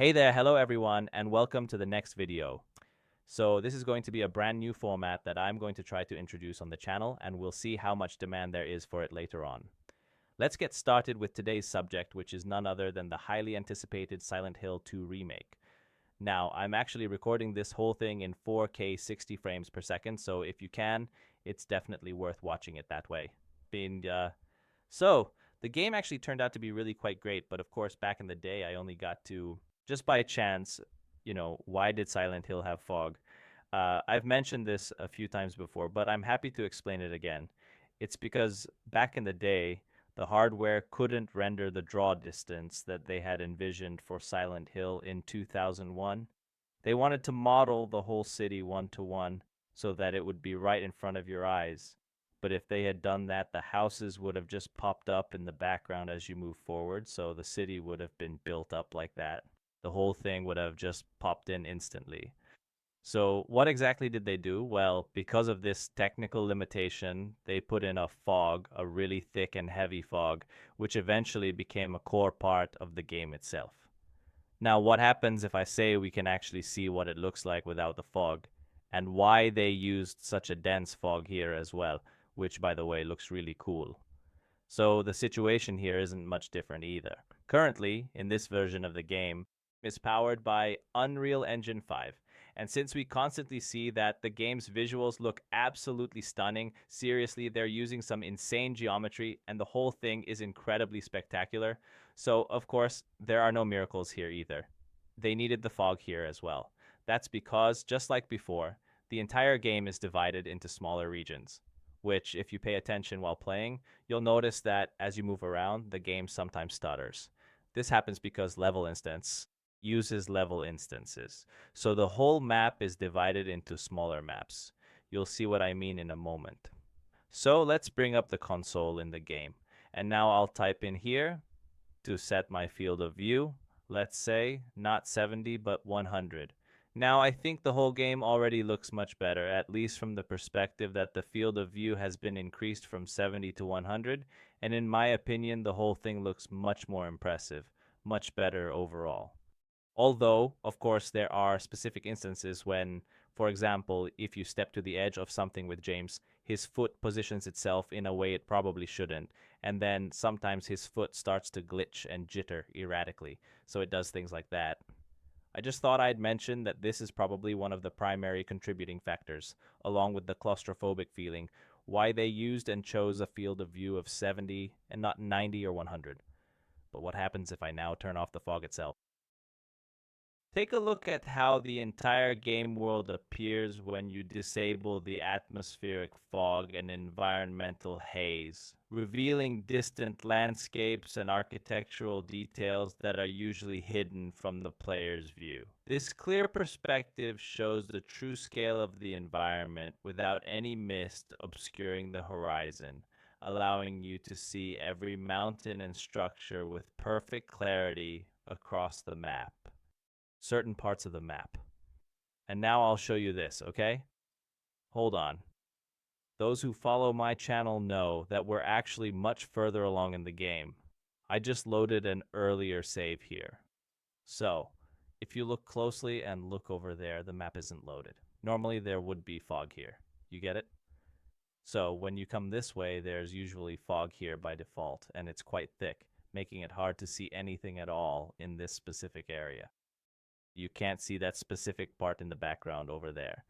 Hey there, hello everyone, and welcome to the next video. So this is going to be a brand new format that I'm going to try to introduce on the channel, and we'll see how much demand there is for it later on. Let's get started with today's subject, which is none other than the highly anticipated Silent Hill 2 remake. Now, I'm actually recording this whole thing in 4K 60 frames per second, so if you can, it's definitely worth watching it that way. So, the game actually turned out to be really quite great, but of course, back in the day, I only got to, just by chance, why did Silent Hill have fog? I've mentioned this a few times before, but I'm happy to explain it again. It's because back in the day, the hardware couldn't render the draw distance that they had envisioned for Silent Hill in 2001. They wanted to model the whole city one to one so that it would be right in front of your eyes. But if they had done that, the houses would have just popped up in the background as you move forward, so the city would have been built up like that. The whole thing would have just popped in instantly. So, what exactly did they do? Well, because of this technical limitation, they put in a fog, a really thick and heavy fog, which eventually became a core part of the game itself. Now, what happens if I say we can actually see what it looks like without the fog, and why they used such a dense fog here as well, which, by the way, looks really cool. So the situation here isn't much different either. Currently, in this version of the game, is powered by Unreal Engine 5. And since we constantly see that the game's visuals look absolutely stunning, seriously, they're using some insane geometry and the whole thing is incredibly spectacular. So, of course, there are no miracles here either. They needed the fog here as well. That's because, just like before, the entire game is divided into smaller regions, which, if you pay attention while playing, you'll notice that as you move around, the game sometimes stutters. This happens because level instance uses level instances. So the whole map is divided into smaller maps. You'll see what I mean in a moment. So let's bring up the console in the game. And now I'll type in here to set my field of view. Let's say not 70, but 100. Now I think the whole game already looks much better, at least from the perspective that the field of view has been increased from 70 to 100, and in my opinion the whole thing looks much more impressive, much better overall. Although, of course, there are specific instances when, for example, if you step to the edge of something with James, his foot positions itself in a way it probably shouldn't, and then sometimes his foot starts to glitch and jitter erratically, so it does things like that. I just thought I'd mention that this is probably one of the primary contributing factors, along with the claustrophobic feeling, why they used and chose a field of view of 70 and not 90 or 100. But what happens if I now turn off the fog itself? Take a look at how the entire game world appears when you disable the atmospheric fog and environmental haze, revealing distant landscapes and architectural details that are usually hidden from the player's view. This clear perspective shows the true scale of the environment without any mist obscuring the horizon, allowing you to see every mountain and structure with perfect clarity across the map. Certain parts of the map. And now I'll show you this, okay? Hold on. Those who follow my channel know that we're actually much further along in the game. I just loaded an earlier save here. So, if you look closely and look over there, the map isn't loaded. Normally there would be fog here. You get it? So, when you come this way, there's usually fog here by default, and it's quite thick, making it hard to see anything at all in this specific area. You can't see that specific part in the background over there.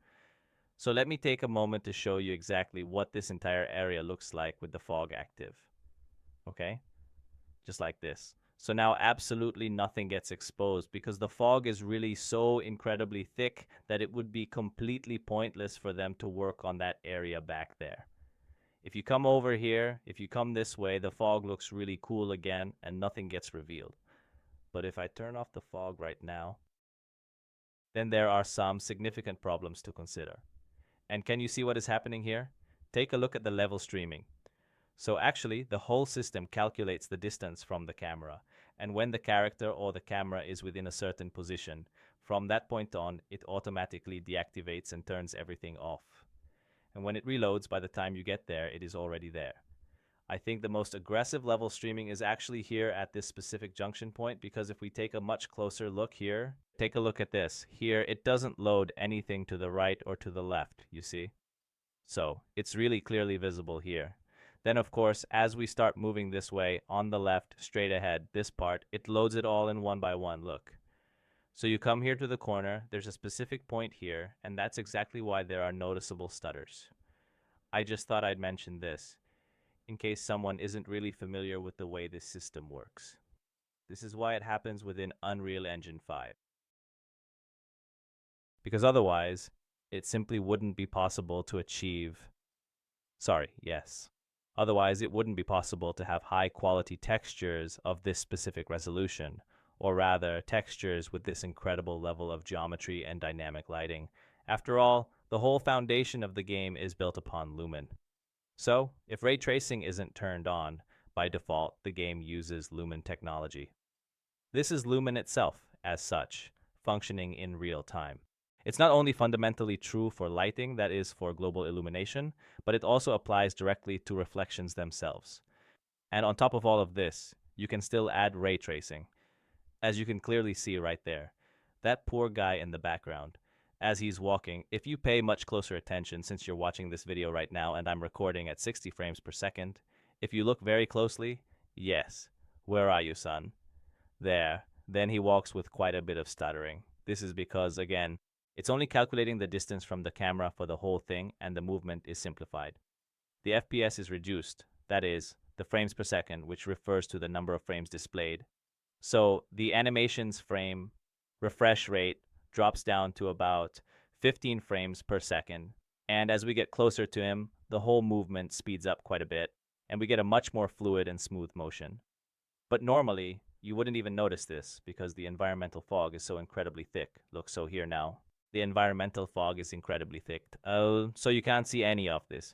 So let me take a moment to show you exactly what this entire area looks like with the fog active. Okay? Just like this. So now absolutely nothing gets exposed because the fog is really so incredibly thick that it would be completely pointless for them to work on that area back there. If you come over here, if you come this way, the fog looks really cool again and nothing gets revealed. But if I turn off the fog right now, then there are some significant problems to consider. And can you see what is happening here? Take a look at the level streaming. So actually, the whole system calculates the distance from the camera, and when the character or the camera is within a certain position, from that point on, it automatically deactivates and turns everything off. And when it reloads, by the time you get there, it is already there. I think the most aggressive level streaming is actually here at this specific junction point, because if we take a much closer look here, take a look at this. Here, it doesn't load anything to the right or to the left, you see? So it's really clearly visible here. Then, of course, as we start moving this way, on the left, straight ahead, this part, it loads it all in one by one, look. So you come here to the corner, there's a specific point here, and that's exactly why there are noticeable stutters. I just thought I'd mention this, in case someone isn't really familiar with the way this system works. This is why it happens within Unreal Engine 5. Because otherwise, it simply wouldn't be possible to achieve... Otherwise, it wouldn't be possible to have high-quality textures of this specific resolution, or rather, textures with this incredible level of geometry and dynamic lighting. After all, the whole foundation of the game is built upon Lumen. So, if ray tracing isn't turned on, by default, the game uses Lumen technology. This is Lumen itself, as such, functioning in real time. It's not only fundamentally true for lighting, that is, for global illumination, but it also applies directly to reflections themselves. And on top of all of this, you can still add ray tracing, as you can clearly see right there. That poor guy in the background, as he's walking, if you pay much closer attention, since you're watching this video right now and I'm recording at 60 frames per second, if you look very closely, yes, where are you, son? There. Then he walks with quite a bit of stuttering. This is because, again, it's only calculating the distance from the camera for the whole thing, and the movement is simplified. The FPS is reduced, that is, the frames per second, which refers to the number of frames displayed. So the animation's frame refresh rate drops down to about 15 frames per second, and as we get closer to him, the whole movement speeds up quite a bit, and we get a much more fluid and smooth motion. But normally, you wouldn't even notice this, because the environmental fog is so incredibly thick. Look, so here now. The environmental fog is incredibly thick, so you can't see any of this,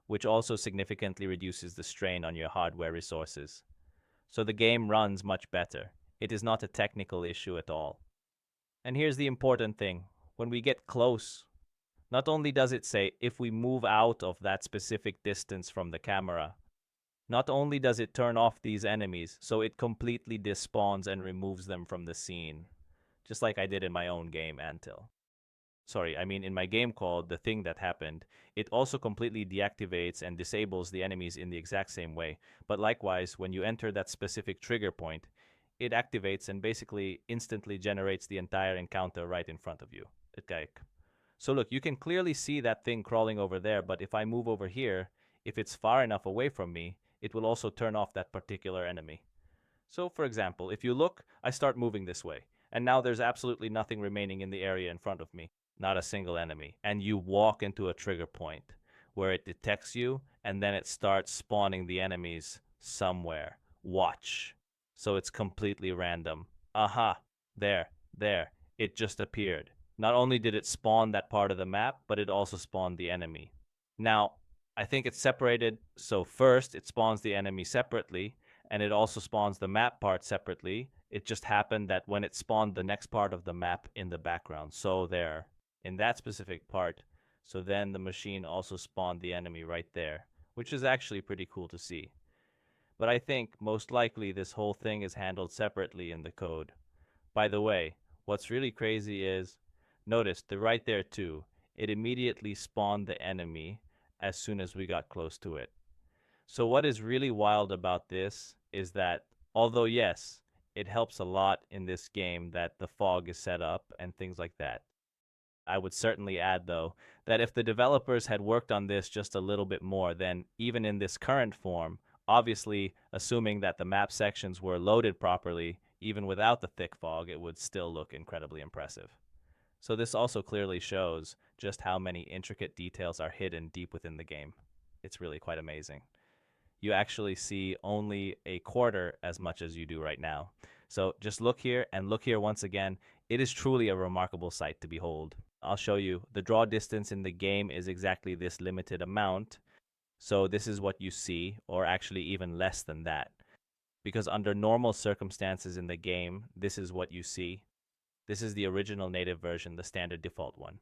which also significantly reduces the strain on your hardware resources. So the game runs much better. It is not a technical issue at all. And here's the important thing. When we get close, not only does it say if we move out of that specific distance from the camera, not only does it turn off these enemies, so it completely despawns and removes them from the scene, just like I did in my own game, Antil. In my game called The Thing That Happened, it also completely deactivates and disables the enemies in the exact same way. But likewise, when you enter that specific trigger point, it activates and basically instantly generates the entire encounter right in front of you. So look, you can clearly see that thing crawling over there, but if I move over here, if it's far enough away from me, it will also turn off that particular enemy. So for example, if you look, I start moving this way, and now there's absolutely nothing remaining in the area in front of me. Not a single enemy. And you walk into a trigger point where it detects you, and then it starts spawning the enemies somewhere. Watch. So it's completely random. Aha. There. It just appeared. Not only did it spawn that part of the map, but it also spawned the enemy. Now, I think it's separated. So first, it spawns the enemy separately, and it also spawns the map part separately. It just happened that when it spawned the next part of the map in the background. So there. In that specific part, so then the machine also spawned the enemy right there, which is actually pretty cool to see. But I think most likely this whole thing is handled separately in the code. By the way, what's really crazy is, notice right there too, it immediately spawned the enemy as soon as we got close to it. So what is really wild about this is that, although yes, it helps a lot in this game that the fog is set up and things like that, I would certainly add, though, that if the developers had worked on this just a little bit more, then even in this current form, obviously, assuming that the map sections were loaded properly, even without the thick fog, it would still look incredibly impressive. So this also clearly shows just how many intricate details are hidden deep within the game. It's really quite amazing. You actually see only a quarter as much as you do right now. So just look here and look here once again. It is truly a remarkable sight to behold. I'll show you. The draw distance in the game is exactly this limited amount. So this is what you see, or actually even less than that. Because under normal circumstances in the game, this is what you see. This is the original native version, the standard default one.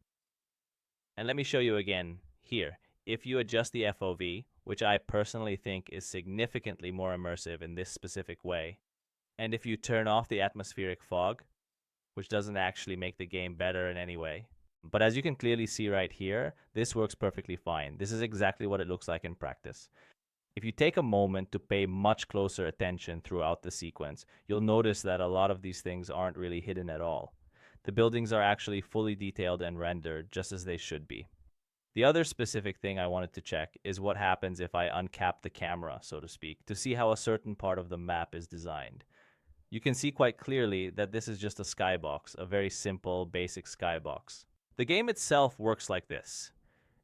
And let me show you again here. if you adjust the FOV, which I personally think is significantly more immersive in this specific way, and if you turn off the atmospheric fog, which doesn't actually make the game better in any way. But as you can clearly see right here, this works perfectly fine. This is exactly what it looks like in practice. If you take a moment to pay much closer attention throughout the sequence, you'll notice that a lot of these things aren't really hidden at all. The buildings are actually fully detailed and rendered just as they should be. The other specific thing I wanted to check is what happens if I uncap the camera, so to speak, to see how a certain part of the map is designed. You can see quite clearly that this is just a skybox, a very simple, basic skybox. The game itself works like this.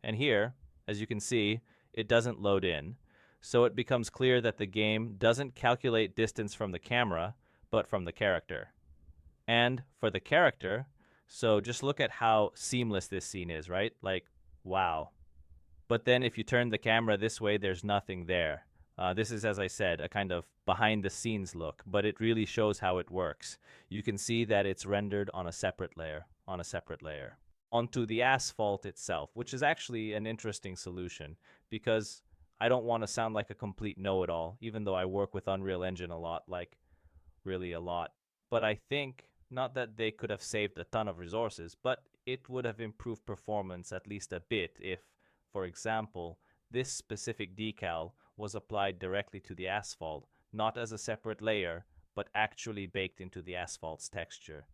And here, as you can see, it doesn't load in. So it becomes clear that the game doesn't calculate distance from the camera, but from the character. And for the character, so just look at how seamless this scene is, right? Like, wow. But then if you turn the camera this way, there's nothing there. This is, as I said, a kind of behind-the-scenes look, but it really shows how it works. You can see that it's rendered on a separate layer, onto the asphalt itself, which is actually an interesting solution, because I don't want to sound like a complete know-it-all, even though I work with Unreal Engine a lot, like really a lot. But I think, not that they could have saved a ton of resources, but it would have improved performance at least a bit if, for example, this specific decal was applied directly to the asphalt, not as a separate layer, but actually baked into the asphalt's texture.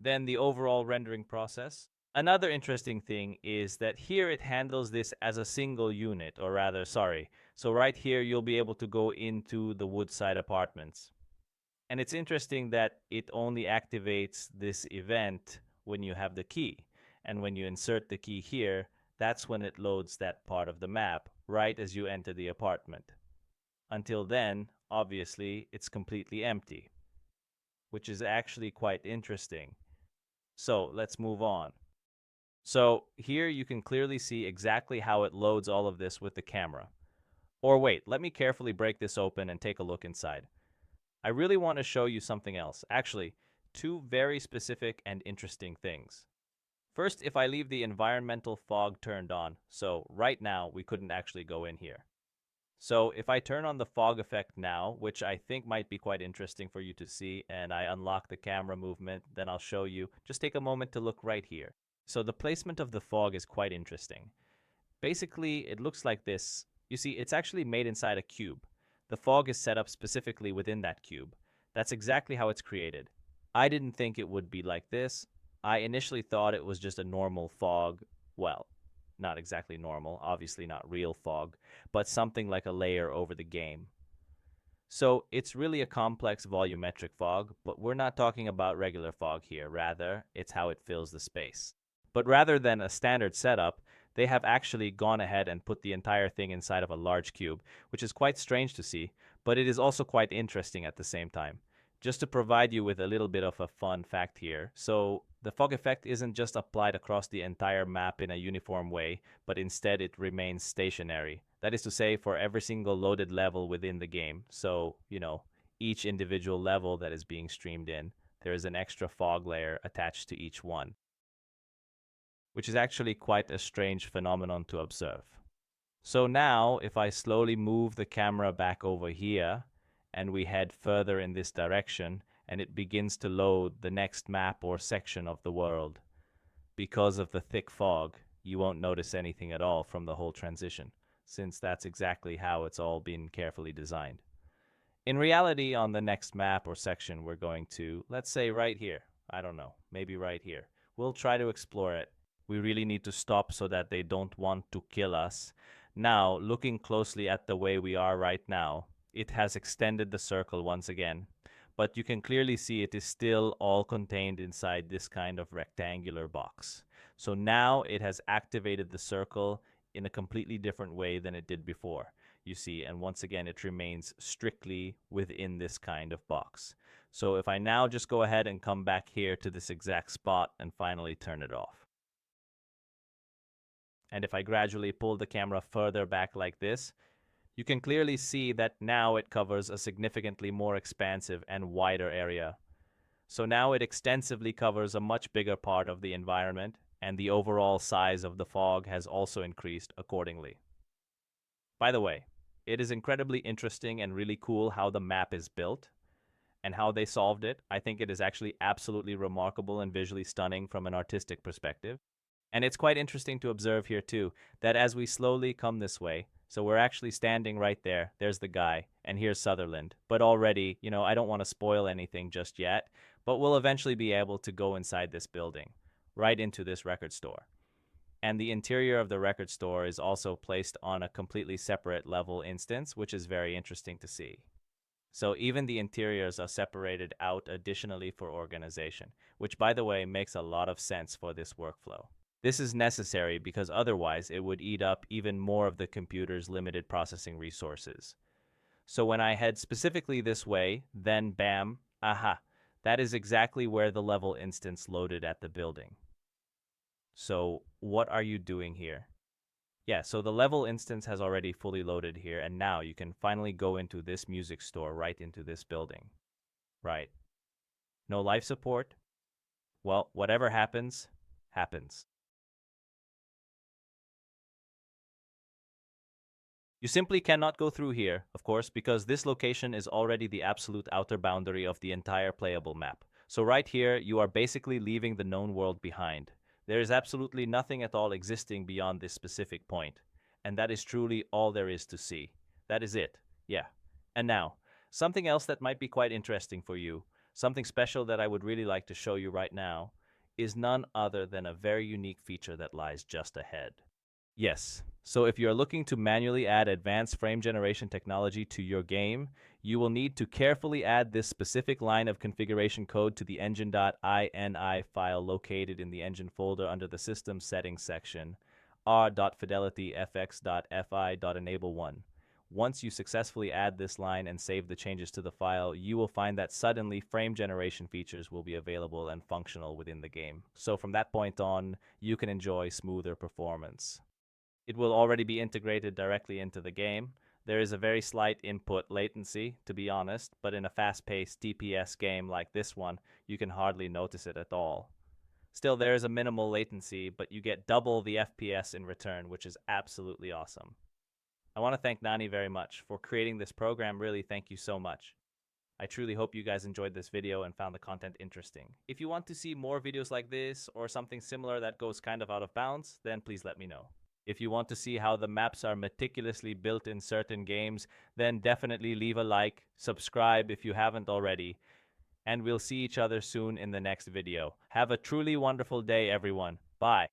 Then the overall rendering process. Another interesting thing is that here it handles this as a single unit, or rather, sorry. So right here, you'll be able to go into the Woodside apartments. And it's interesting that it only activates this event when you have the key. And when you insert the key here, that's when it loads that part of the map, right as you enter the apartment. Until then, obviously, it's completely empty, which is actually quite interesting. So let's move on. So here you can clearly see exactly how it loads all of this with the camera. Or wait, let me carefully break this open and take a look inside. I really want to show you something else. Actually, two very specific and interesting things. First, if I leave the environmental fog turned on, so right now we couldn't actually go in here. So if I turn on the fog effect now, which I think might be quite interesting for you to see, and I unlock the camera movement, then I'll show you. Just take a moment to look right here. So the placement of the fog is quite interesting. Basically, it looks like this. You see, it's actually made inside a cube. The fog is set up specifically within that cube. That's exactly how it's created. I didn't think it would be like this. I initially thought it was just a normal fog. Well, not exactly normal, obviously not real fog, but something like a layer over the game. So it's really a complex volumetric fog, but we're not talking about regular fog here. Rather, it's how it fills the space. But rather than a standard setup, they have actually gone ahead and put the entire thing inside of a large cube, which is quite strange to see, but it is also quite interesting at the same time. Just to provide you with a little bit of a fun fact here, so the fog effect isn't just applied across the entire map in a uniform way, but instead it remains stationary. That is to say, for every single loaded level within the game. So, each individual level that is being streamed in, there is an extra fog layer attached to each one, which is actually quite a strange phenomenon to observe. So now, if I slowly move the camera back over here, and we head further in this direction, and it begins to load the next map or section of the world. Because of the thick fog, you won't notice anything at all from the whole transition, since that's exactly how it's all been carefully designed. In reality, on the next map or section, we're going to, let's say right here, I don't know, maybe right here. We'll try to explore it. We really need to stop so that they don't want to kill us. Now, looking closely at the way we are right now, it has extended the circle once again, but you can clearly see it is still all contained inside this kind of rectangular box. So now it has activated the circle in a completely different way than it did before, you see, and once again it remains strictly within this kind of box. So if I now just go ahead and come back here to this exact spot and finally turn it off. And if I gradually pull the camera further back like this, you can clearly see that now it covers a significantly more expansive and wider area. So now it extensively covers a much bigger part of the environment, and the overall size of the fog has also increased accordingly. By the way, it is incredibly interesting and really cool how the map is built and how they solved it. I think it is actually absolutely remarkable and visually stunning from an artistic perspective. And it's quite interesting to observe here too, that as we slowly come this way, so we're actually standing right there, there's the guy, and here's Sutherland. But already, I don't want to spoil anything just yet, but we'll eventually be able to go inside this building, right into this record store. And the interior of the record store is also placed on a completely separate level instance, which is very interesting to see. So even the interiors are separated out additionally for organization, which by the way makes a lot of sense for this workflow. This is necessary because otherwise it would eat up even more of the computer's limited processing resources. So when I head specifically this way, then bam, aha, that is exactly where the level instance loaded at the building. So what are you doing here? Yeah, so the level instance has already fully loaded here, and now you can finally go into this music store right into this building. Right. No life support? Well, whatever happens, happens. You simply cannot go through here, of course, because this location is already the absolute outer boundary of the entire playable map. So right here, you are basically leaving the known world behind. There is absolutely nothing at all existing beyond this specific point. And that is truly all there is to see. That is it. Yeah. And now, something else that might be quite interesting for you, something special that I would really like to show you right now, is none other than a very unique feature that lies just ahead. Yes. So if you're looking to manually add advanced frame generation technology to your game, you will need to carefully add this specific line of configuration code to the engine.ini file located in the engine folder under the System Settings section, r.fidelityfx.fi.enable1. Once you successfully add this line and save the changes to the file, you will find that suddenly frame generation features will be available and functional within the game. So from that point on, you can enjoy smoother performance. It will already be integrated directly into the game. There is a very slight input latency, to be honest, but in a fast-paced DPS game like this one, you can hardly notice it at all. Still, there is a minimal latency, but you get double the FPS in return, which is absolutely awesome. I want to thank Nani very much for creating this program. Really, thank you so much. I truly hope you guys enjoyed this video and found the content interesting. If you want to see more videos like this or something similar that goes kind of out of bounds, then please let me know. If you want to see how the maps are meticulously built in certain games, then definitely leave a like, subscribe if you haven't already, and we'll see each other soon in the next video. Have a truly wonderful day, everyone. Bye.